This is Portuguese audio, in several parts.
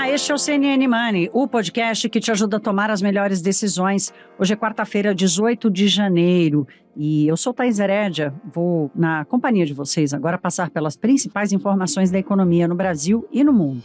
Olá, este é o CNN Money, o podcast que te ajuda a tomar as melhores decisões. Hoje é quarta-feira, 18 de janeiro, e eu sou Thaís Herédia. Vou, na companhia de vocês, agora passar pelas principais informações da economia no Brasil e no mundo.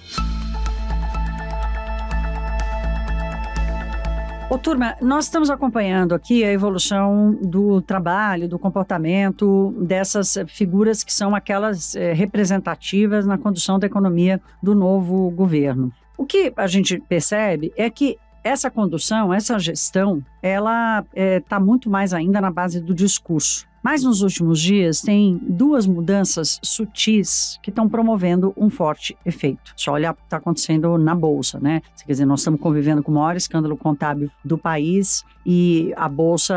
Ô, turma, nós estamos acompanhando aqui a evolução do trabalho, do comportamento dessas figuras que são aquelas representativas na condução da economia do novo governo. O que a gente percebe é que essa condução, essa gestão, ela está muito mais ainda na base do discurso. Mas nos últimos dias tem duas mudanças sutis que estão promovendo um forte efeito. Só olhar o que está acontecendo na Bolsa, né? Quer dizer, nós estamos convivendo com o maior escândalo contábil do país e a Bolsa,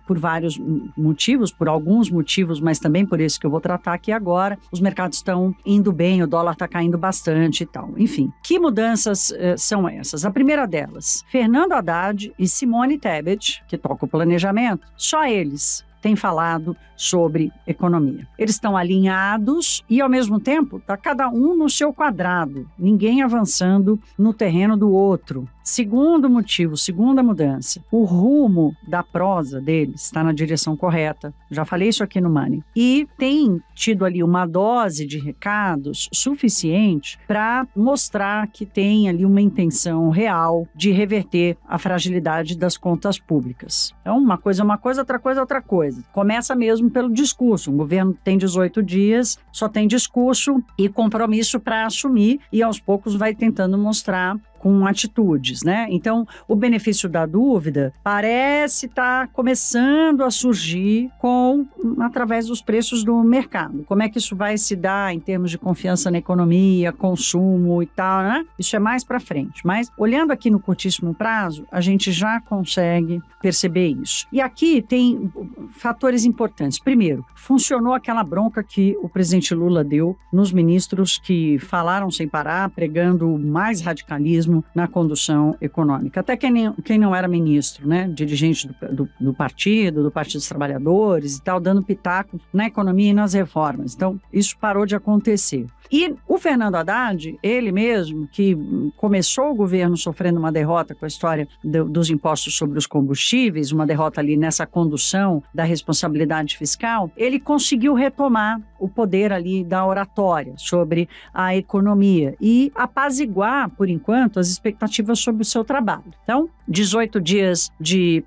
por vários motivos, por alguns motivos, mas também por esse que eu vou tratar aqui agora, os mercados estão indo bem, o dólar está caindo bastante e tal. Enfim, que mudanças são essas? A primeira delas, Fernando Haddad e Simone Tebet, que tocam o planejamento, só eles têm falado sobre economia. Eles estão alinhados e, ao mesmo tempo, está cada um no seu quadrado, ninguém avançando no terreno do outro. Segundo motivo, segunda mudança, o rumo da prosa deles está na direção correta. Já falei isso aqui no Money. E tem tido ali uma dose de recados suficiente para mostrar que tem ali uma intenção real de reverter a fragilidade das contas públicas. Então, uma coisa é uma coisa, outra coisa é outra coisa. Começa mesmo pelo discurso. O governo tem 18 dias, só tem discurso e compromisso para assumir e aos poucos vai tentando mostrar com atitudes, né? Então, o benefício da dúvida parece estar começando a surgir através dos preços do mercado. Como é que isso vai se dar em termos de confiança na economia, consumo e tal, né? Isso é mais para frente. Mas, olhando aqui no curtíssimo prazo, a gente já consegue perceber isso. E aqui tem fatores importantes. Primeiro, funcionou aquela bronca que o presidente Lula deu nos ministros que falaram sem parar, pregando mais radicalismo na condução econômica. Até quem não era ministro, né? Dirigente do Partido dos Trabalhadores e tal, dando pitaco na economia e nas reformas. Então, isso parou de acontecer. E o Fernando Haddad, ele mesmo, que começou o governo sofrendo uma derrota com a história dos impostos sobre os combustíveis, uma derrota ali nessa condução da responsabilidade fiscal, ele conseguiu retomar o poder ali da oratória sobre a economia e apaziguar, por enquanto, as expectativas sobre o seu trabalho. Então, 18 dias de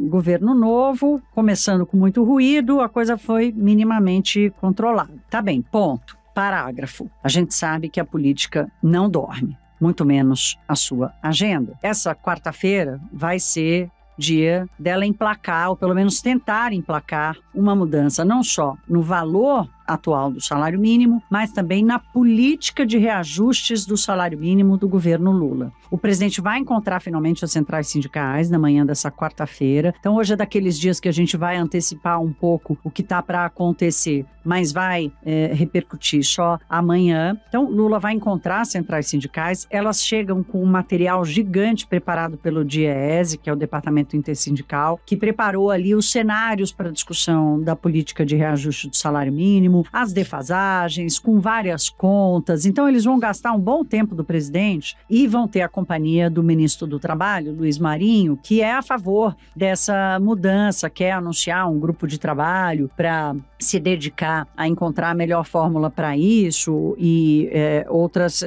governo novo, começando com muito ruído, a coisa foi minimamente controlada. Tá bem, ponto. Parágrafo. A gente sabe que a política não dorme, muito menos a sua agenda. Essa quarta-feira vai ser dia dela emplacar, ou pelo menos tentar emplacar, uma mudança não só no valor atual do salário mínimo, mas também na política de reajustes do salário mínimo do governo Lula. O presidente vai encontrar finalmente as centrais sindicais na manhã dessa quarta-feira. Então hoje é daqueles dias que a gente vai antecipar um pouco o que está para acontecer, mas vai repercutir só amanhã. Então Lula vai encontrar as centrais sindicais, elas chegam com um material gigante preparado pelo DIEESE, que é o Departamento Intersindical, que preparou ali os cenários para a discussão da política de reajuste do salário mínimo, as defasagens, com várias contas. Então, eles vão gastar um bom tempo do presidente e vão ter a companhia do ministro do Trabalho, Luiz Marinho, que é a favor dessa mudança, quer anunciar um grupo de trabalho para se dedicar a encontrar a melhor fórmula para isso e outras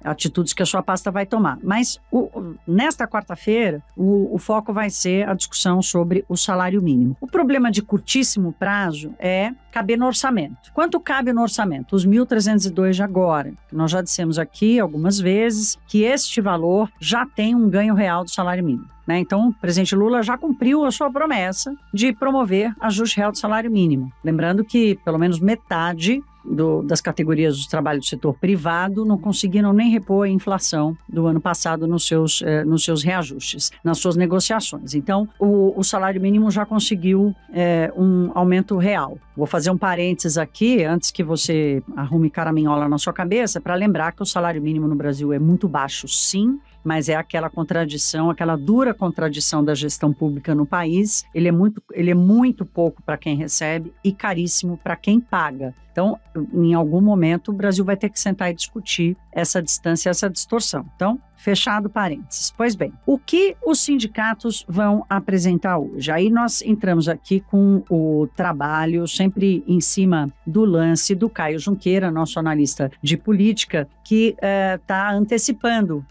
atitudes que a sua pasta vai tomar. Mas, nesta quarta-feira, o foco vai ser a discussão sobre o salário mínimo. O problema de curtíssimo prazo é caber no orçamento. Quanto cabe no orçamento? Os 1.302 de agora. Nós já dissemos aqui algumas vezes que este valor já tem um ganho real do salário mínimo. Né? Então, o presidente Lula já cumpriu a sua promessa de promover ajuste real do salário mínimo. Lembrando que pelo menos metade das categorias do trabalho do setor privado não conseguiram nem repor a inflação do ano passado nos seus reajustes, nas suas negociações. Então, o salário mínimo já conseguiu um aumento real. Vou fazer um parênteses aqui, antes que você arrume caraminhola na sua cabeça, para lembrar que o salário mínimo no Brasil é muito baixo, sim, mas é aquela contradição, aquela dura contradição da gestão pública no país. Ele é muito pouco para quem recebe e caríssimo para quem paga. Então, em algum momento o Brasil vai ter que sentar e discutir essa distância, essa distorção. Então, fechado parênteses. Pois bem, o que os sindicatos vão apresentar hoje? Aí nós entramos aqui com o trabalho sempre em cima do lance do Caio Junqueira, nosso analista de política, que está antecipando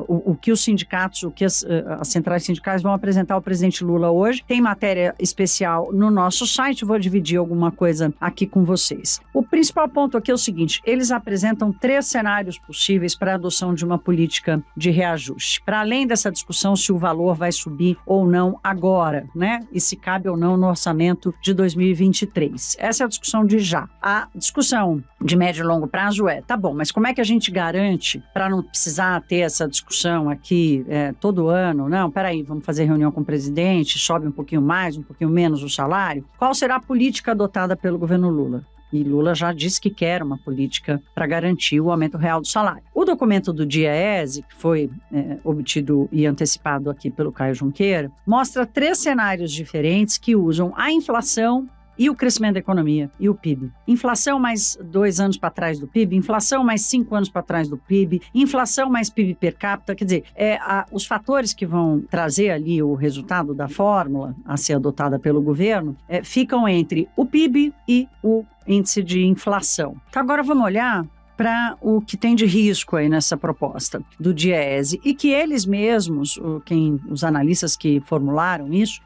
o que os sindicatos, o que as centrais sindicais vão apresentar ao presidente Lula hoje. Tem matéria especial no nosso site, vou dividir alguma coisa aqui com vocês. O principal ponto aqui é o seguinte: eles apresentam 3 cenários possíveis para a adoção de uma política de reajuste. Para além dessa discussão se o valor vai subir ou não agora, né? E se cabe ou não no orçamento de 2023. Essa é a discussão de já. A discussão de médio e longo prazo tá bom, mas como é que a gente garante para não precisar ter essa discussão aqui todo ano? Não, peraí, vamos fazer reunião com o presidente, sobe um pouquinho mais, um pouquinho menos o salário? Qual será a política adotada pelo governo Lula? E Lula já disse que quer uma política para garantir o aumento real do salário. O documento do DIEESE, que foi obtido e antecipado aqui pelo Caio Junqueira, mostra 3 cenários diferentes que usam a inflação e o crescimento da economia e o PIB. Inflação mais 2 anos para trás do PIB, inflação mais 5 anos para trás do PIB, inflação mais PIB per capita, quer dizer, os fatores que vão trazer ali o resultado da fórmula a ser adotada pelo governo ficam entre o PIB e o índice de inflação. Então agora vamos olhar para o que tem de risco aí nessa proposta do DIEESE e que eles mesmos, os analistas que formularam isso,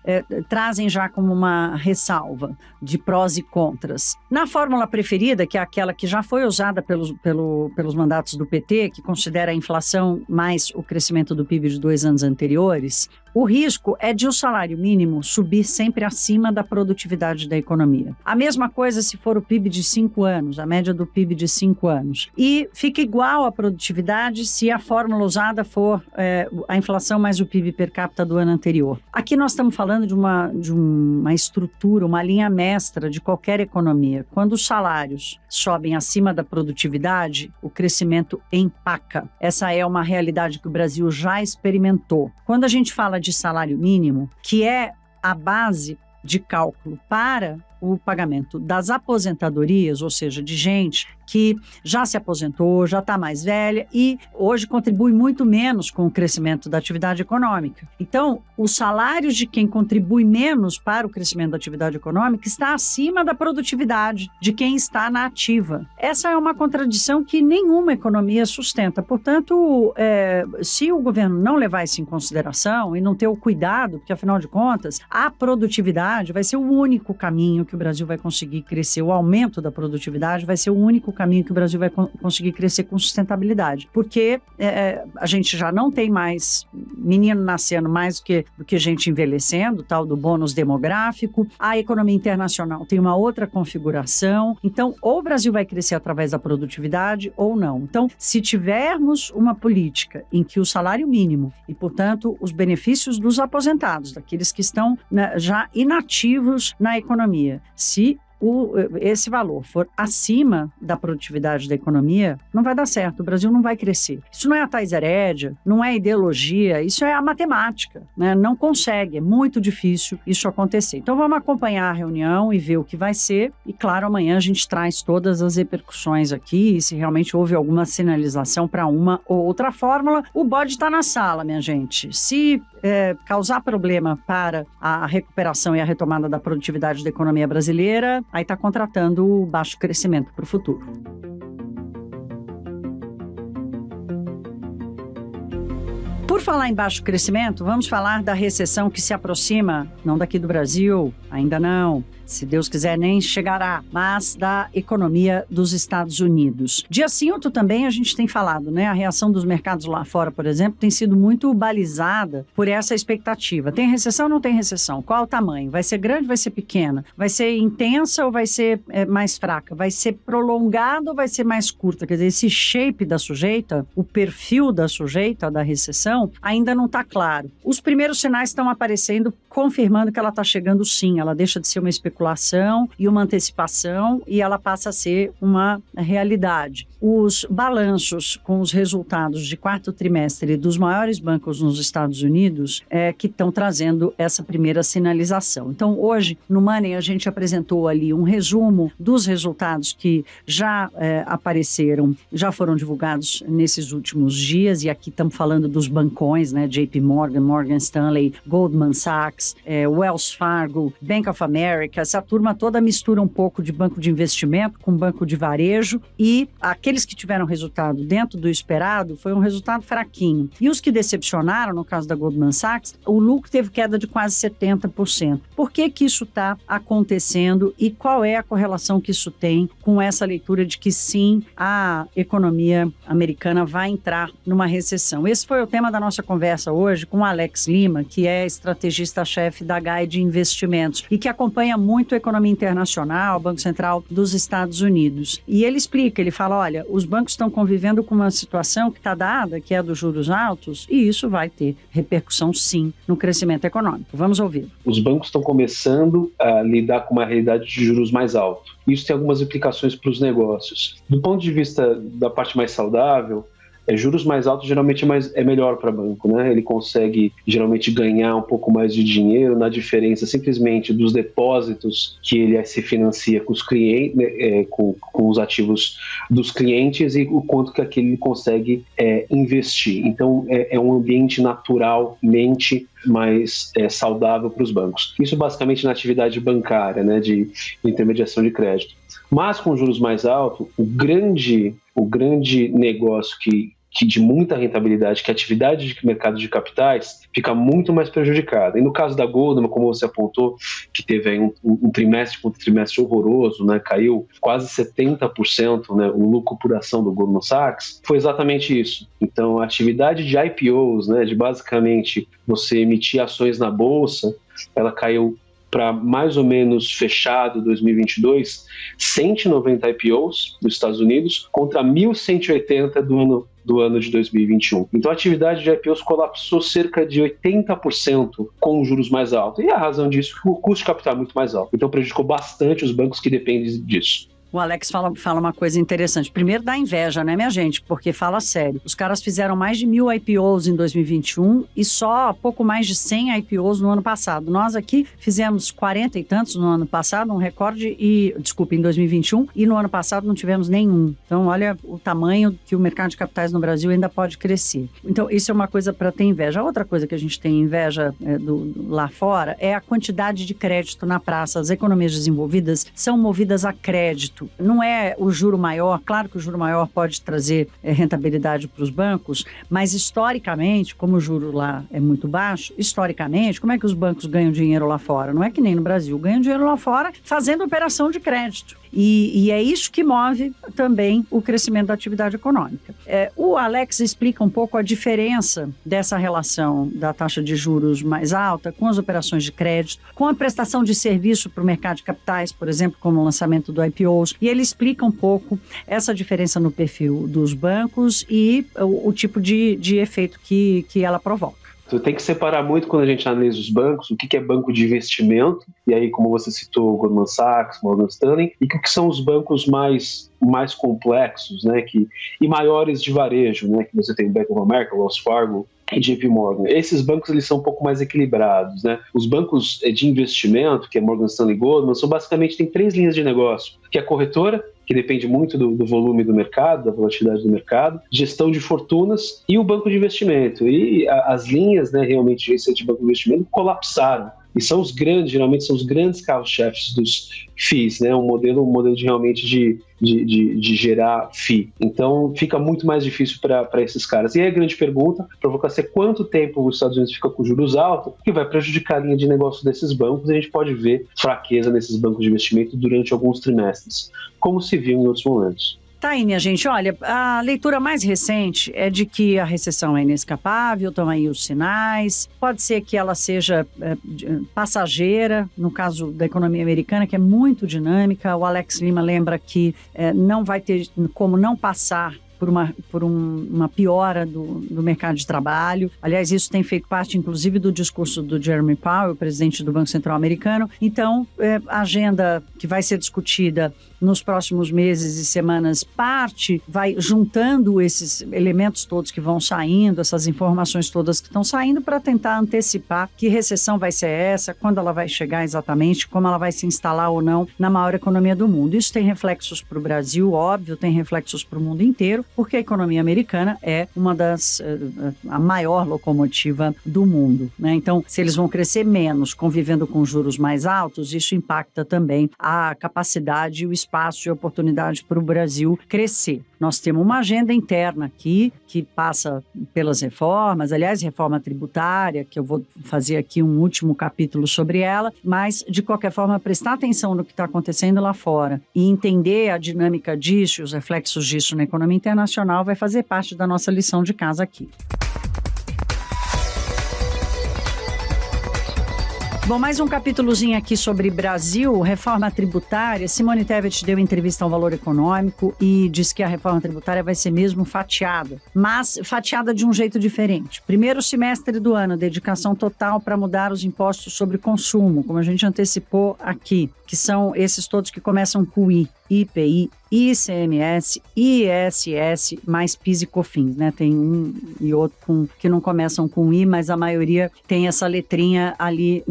trazem já como uma ressalva de prós e contras. Na fórmula preferida, que é aquela que já foi usada pelos mandatos do PT, que considera a inflação mais o crescimento do PIB de 2 anos anteriores, o risco é de o salário mínimo subir sempre acima da produtividade da economia. A mesma coisa se for o PIB de 5 anos, a média do PIB de 5 anos. E fica igual a produtividade se a fórmula usada for a inflação mais o PIB per capita do ano anterior. Aqui nós estamos falando de uma estrutura, uma linha mestra de qualquer economia. Quando os salários sobem acima da produtividade, o crescimento empaca. Essa é uma realidade que o Brasil já experimentou. Quando a gente fala de salário mínimo, que é a base de cálculo para o pagamento das aposentadorias, ou seja, de gente que já se aposentou, já está mais velha e hoje contribui muito menos com o crescimento da atividade econômica. Então, os salários de quem contribui menos para o crescimento da atividade econômica está acima da produtividade de quem está na ativa. Essa é uma contradição que nenhuma economia sustenta. Portanto, se o governo não levar isso em consideração e não ter o cuidado, porque afinal de contas, a produtividade vai ser o único caminho que o Brasil vai conseguir crescer, o aumento da produtividade vai ser o único caminho que o Brasil vai conseguir crescer com sustentabilidade, porque a gente já não tem mais menino nascendo mais do que gente envelhecendo, tal do bônus demográfico, a economia internacional tem uma outra configuração, então ou o Brasil vai crescer através da produtividade ou não. Então, se tivermos uma política em que o salário mínimo e, portanto, os benefícios dos aposentados, daqueles que estão já inativos na economia, se esse valor for acima da produtividade da economia, não vai dar certo, o Brasil não vai crescer. Isso não é a tais herédia, não é ideologia, isso é a matemática, né? Não consegue, é muito difícil isso acontecer. Então vamos acompanhar a reunião e ver o que vai ser e claro, amanhã a gente traz todas as repercussões aqui e se realmente houve alguma sinalização para uma ou outra fórmula, o bode está na sala, minha gente. Se causar problema para a recuperação e a retomada da produtividade da economia brasileira, aí está contratando o baixo crescimento para o futuro. Por falar em baixo crescimento, vamos falar da recessão que se aproxima, não daqui do Brasil, ainda não, se Deus quiser nem chegará, mas da economia dos Estados Unidos. Dia sim, outro também a gente tem falado, né? A reação dos mercados lá fora, por exemplo, tem sido muito balizada por essa expectativa. Tem recessão ou não tem recessão? Qual o tamanho? Vai ser grande ou vai ser pequena? Vai ser intensa ou vai ser mais fraca? Vai ser prolongada ou vai ser mais curta? Quer dizer, esse shape da sujeita, o perfil da sujeita da recessão, ainda não está claro. Os primeiros sinais estão aparecendo, confirmando que ela está chegando sim, ela deixa de ser uma especulação especulação e uma antecipação, e ela passa a ser uma realidade. Os balanços com os resultados de quarto trimestre dos maiores bancos nos Estados Unidos que estão trazendo essa primeira sinalização. Então, hoje, no Money, a gente apresentou ali um resumo dos resultados que já apareceram, já foram divulgados nesses últimos dias, e aqui estamos falando dos bancões, né? JP Morgan, Morgan Stanley, Goldman Sachs, Wells Fargo, Bank of America. Essa turma toda mistura um pouco de banco de investimento com banco de varejo, e aqueles que tiveram resultado dentro do esperado foi um resultado fraquinho. E os que decepcionaram, no caso da Goldman Sachs, o lucro teve queda de quase 70%. Por que que isso está acontecendo e qual é a correlação que isso tem com essa leitura de que sim, a economia americana vai entrar numa recessão? Esse foi o tema da nossa conversa hoje com o Alex Lima, que é estrategista-chefe da Guide Investimentos e que acompanha muito a economia internacional, o Banco Central dos Estados Unidos. E ele explica, ele fala, olha, os bancos estão convivendo com uma situação que está dada, que é dos juros altos, e isso vai ter repercussão sim no crescimento econômico. Vamos ouvir. Os bancos estão começando a lidar com uma realidade de juros mais alto. Isso tem algumas implicações para os negócios. Do ponto de vista da parte mais saudável, juros mais altos geralmente é melhor para o banco, né? Ele consegue geralmente ganhar um pouco mais de dinheiro na diferença simplesmente dos depósitos que ele se financia com os clientes, com os ativos dos clientes, e o quanto que aquele consegue investir. Então é um ambiente naturalmente mais saudável para os bancos. Isso basicamente na atividade bancária, né, de intermediação de crédito. Mas com juros mais altos, o grande negócio que de muita rentabilidade, que a atividade de mercado de capitais fica muito mais prejudicada. E no caso da Goldman, como você apontou, que teve aí um trimestre contra trimestre horroroso, né, caiu quase 70%, né, o lucro por ação do Goldman Sachs, foi exatamente isso. Então, a atividade de IPOs, né, de basicamente você emitir ações na bolsa, ela caiu para mais ou menos fechado 2022, 190 IPOs dos Estados Unidos contra 1.180 do ano de 2021. Então a atividade de IPOs colapsou cerca de 80% com juros mais altos. E a razão disso é que o custo de capital é muito mais alto. Então prejudicou bastante os bancos que dependem disso. O Alex fala uma coisa interessante. Primeiro, dá inveja, né, minha gente? Porque fala sério. Os caras fizeram mais de 1.000 IPOs em 2021 e só pouco mais de 100 IPOs no ano passado. Nós aqui fizemos 40 e tantos no ano passado, um recorde, em 2021, e no ano passado não tivemos nenhum. Então, olha o tamanho que o mercado de capitais no Brasil ainda pode crescer. Então, isso é uma coisa para ter inveja. A outra coisa que a gente tem inveja lá fora é a quantidade de crédito na praça. As economias desenvolvidas são movidas a crédito. Não é o juro maior, claro que o juro maior pode trazer rentabilidade para os bancos, mas historicamente, como o juro lá é muito baixo, historicamente, como é que os bancos ganham dinheiro lá fora? Não é que nem no Brasil, ganham dinheiro lá fora fazendo operação de crédito. E é isso que move também o crescimento da atividade econômica. O Alex explica um pouco a diferença dessa relação da taxa de juros mais alta com as operações de crédito, com a prestação de serviço para o mercado de capitais, por exemplo, como o lançamento do IPOs, e ele explica um pouco essa diferença no perfil dos bancos e o tipo de efeito que ela provoca. Então, tem que separar muito quando a gente analisa os bancos, o que é banco de investimento, e aí, como você citou, Goldman Sachs, Morgan Stanley, e o que são os bancos mais complexos, né, e maiores de varejo, né, que você tem o Bank of America, Wells Fargo e JP Morgan. Esses bancos eles são um pouco mais equilibrados, né? Os bancos de investimento, que é Morgan Stanley e Goldman, são basicamente tem 3 linhas de negócio, que é a corretora, que depende muito do volume do mercado, da volatilidade do mercado, gestão de fortunas e o banco de investimento. E as linhas, né, realmente de banco de investimento colapsaram. E são os grandes, geralmente são os grandes carros-chefes dos FIIs, né? Um modelo de realmente de gerar FII. Então fica muito mais difícil para esses caras. E aí a grande pergunta, provoca ser quanto tempo os Estados Unidos ficam com juros altos, que vai prejudicar a linha de negócio desses bancos, e a gente pode ver fraqueza nesses bancos de investimento durante alguns trimestres, como se viu em outros momentos. Tá aí, minha gente. Olha, a leitura mais recente é de que a recessão é inescapável, estão aí os sinais. Pode ser que ela seja passageira, no caso da economia americana, que é muito dinâmica. O Alex Lima lembra que não vai ter como não passar por uma piora do mercado de trabalho. Aliás, isso tem feito parte, inclusive, do discurso do Jeremy Powell, presidente do Banco Central americano. Então, a agenda que vai ser discutida nos próximos meses e semanas vai juntando esses elementos todos que vão saindo, essas informações todas que estão saindo, para tentar antecipar que recessão vai ser essa, quando ela vai chegar exatamente, como ela vai se instalar ou não na maior economia do mundo. Isso tem reflexos para o Brasil, óbvio, tem reflexos para o mundo inteiro, porque a economia americana é a maior locomotiva do mundo, né? Então, se eles vão crescer menos, convivendo com juros mais altos, isso impacta também a capacidade e o espaço e oportunidade para o Brasil crescer. Nós temos uma agenda interna aqui que passa pelas reformas, aliás, reforma tributária, que eu vou fazer aqui um último capítulo sobre ela, mas, de qualquer forma, prestar atenção no que está acontecendo lá fora e entender a dinâmica disso, os reflexos disso na economia internacional vai fazer parte da nossa lição de casa aqui. Bom, mais um capítulozinho aqui sobre Brasil, reforma tributária. Simone Tebet deu entrevista ao Valor Econômico e disse que a reforma tributária vai ser mesmo fatiada, mas fatiada de um jeito diferente. Primeiro semestre do ano, dedicação total para mudar os impostos sobre consumo, como a gente antecipou aqui, que são esses todos que começam com I, IPI, ICMS, ISS, mais PIS e COFINS, né? Tem um e outro que não começam com I, mas a maioria tem essa letrinha ali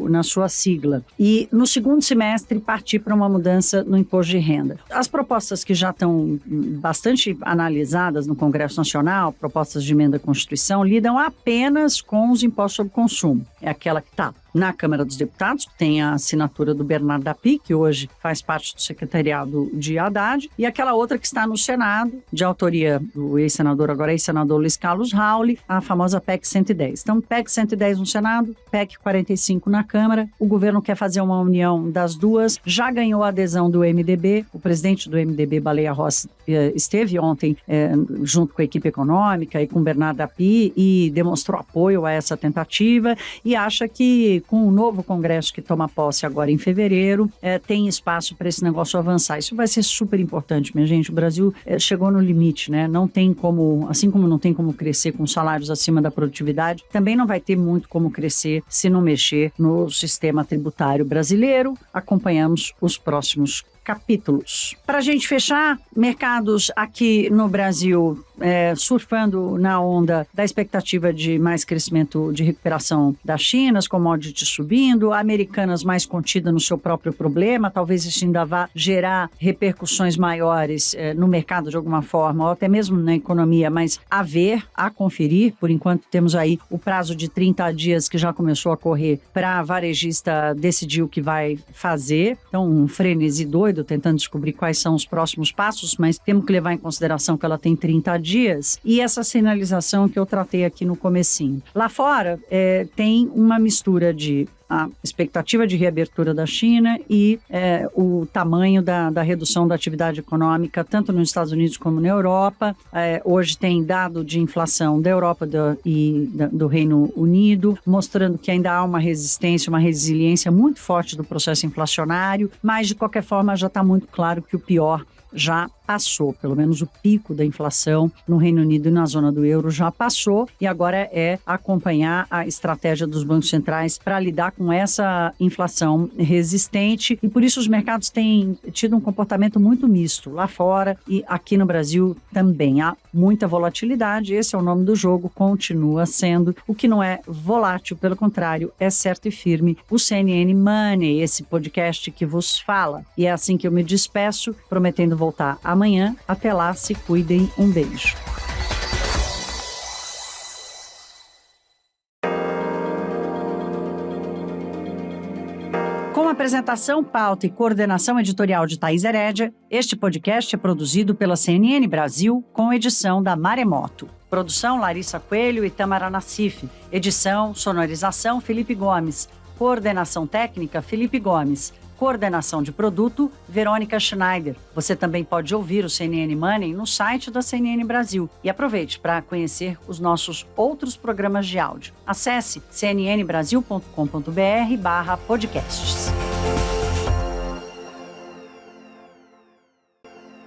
na sua sigla. E no segundo semestre partir para uma mudança no imposto de renda. As propostas que já estão bastante analisadas no Congresso Nacional, propostas de emenda à Constituição, lidam apenas com os impostos sobre consumo. É aquela que está na Câmara dos Deputados, que tem a assinatura do Bernardo Api, que hoje faz parte do secretariado de Haddad, e aquela outra que está no Senado, de autoria do agora ex-senador Luiz Carlos Rauli, a famosa PEC 110. Então, PEC 110 no Senado, PEC 45 na Câmara. O governo quer fazer uma união das duas, já ganhou a adesão do MDB, o presidente do MDB, Baleia Rossi, esteve ontem junto com a equipe econômica e com Bernardo Api e demonstrou apoio a essa tentativa e acha que com o novo Congresso que toma posse agora em fevereiro, tem espaço para esse negócio avançar. Isso vai ser super importante, minha gente. O Brasil chegou no limite, né? Não tem como, assim como não tem como crescer com salários acima da produtividade, também não vai ter muito como crescer se não mexer no sistema tributário brasileiro. Acompanhamos os próximos capítulos. Para a gente fechar, mercados aqui no Brasil surfando na onda da expectativa de mais crescimento de recuperação da China, as commodities subindo, Americanas mais contida no seu próprio problema, talvez isso ainda vá gerar repercussões maiores no mercado de alguma forma, ou até mesmo na economia, mas a conferir. Por enquanto temos aí o prazo de 30 dias que já começou a correr para a varejista decidir o que vai fazer. Então, um frenesi doido, tentando descobrir quais são os próximos passos, mas temos que levar em consideração que ela tem 30 dias e essa sinalização que eu tratei aqui no comecinho. Lá fora tem uma mistura de a expectativa de reabertura da China e o tamanho da redução da atividade econômica, tanto nos Estados Unidos como na Europa. Hoje tem dado de inflação da Europa e do Reino Unido, mostrando que ainda há uma resistência, uma resiliência muito forte do processo inflacionário, mas de qualquer forma já está muito claro que o pior já passou, pelo menos o pico da inflação no Reino Unido e na zona do euro já passou, e agora é acompanhar a estratégia dos bancos centrais para lidar com essa inflação resistente, e por isso os mercados têm tido um comportamento muito misto lá fora e aqui no Brasil também. Há muita volatilidade, esse é o nome do jogo, continua sendo. O que não é volátil, pelo contrário, é certo e firme o CNN Money, esse podcast que vos fala. E é assim que eu me despeço, prometendo voltar amanhã. Até lá, se cuidem. Um beijo. Com apresentação, pauta e coordenação editorial de Thaís Herédia, este podcast é produzido pela CNN Brasil com edição da Maremoto. Produção Larissa Coelho e Tamara Nassif. Edição, sonorização Felipe Gomes. Coordenação técnica Felipe Gomes. Coordenação de produto, Verônica Schneider. Você também pode ouvir o CNN Money no site da CNN Brasil. E aproveite para conhecer os nossos outros programas de áudio. Acesse cnnbrasil.com.br/podcasts.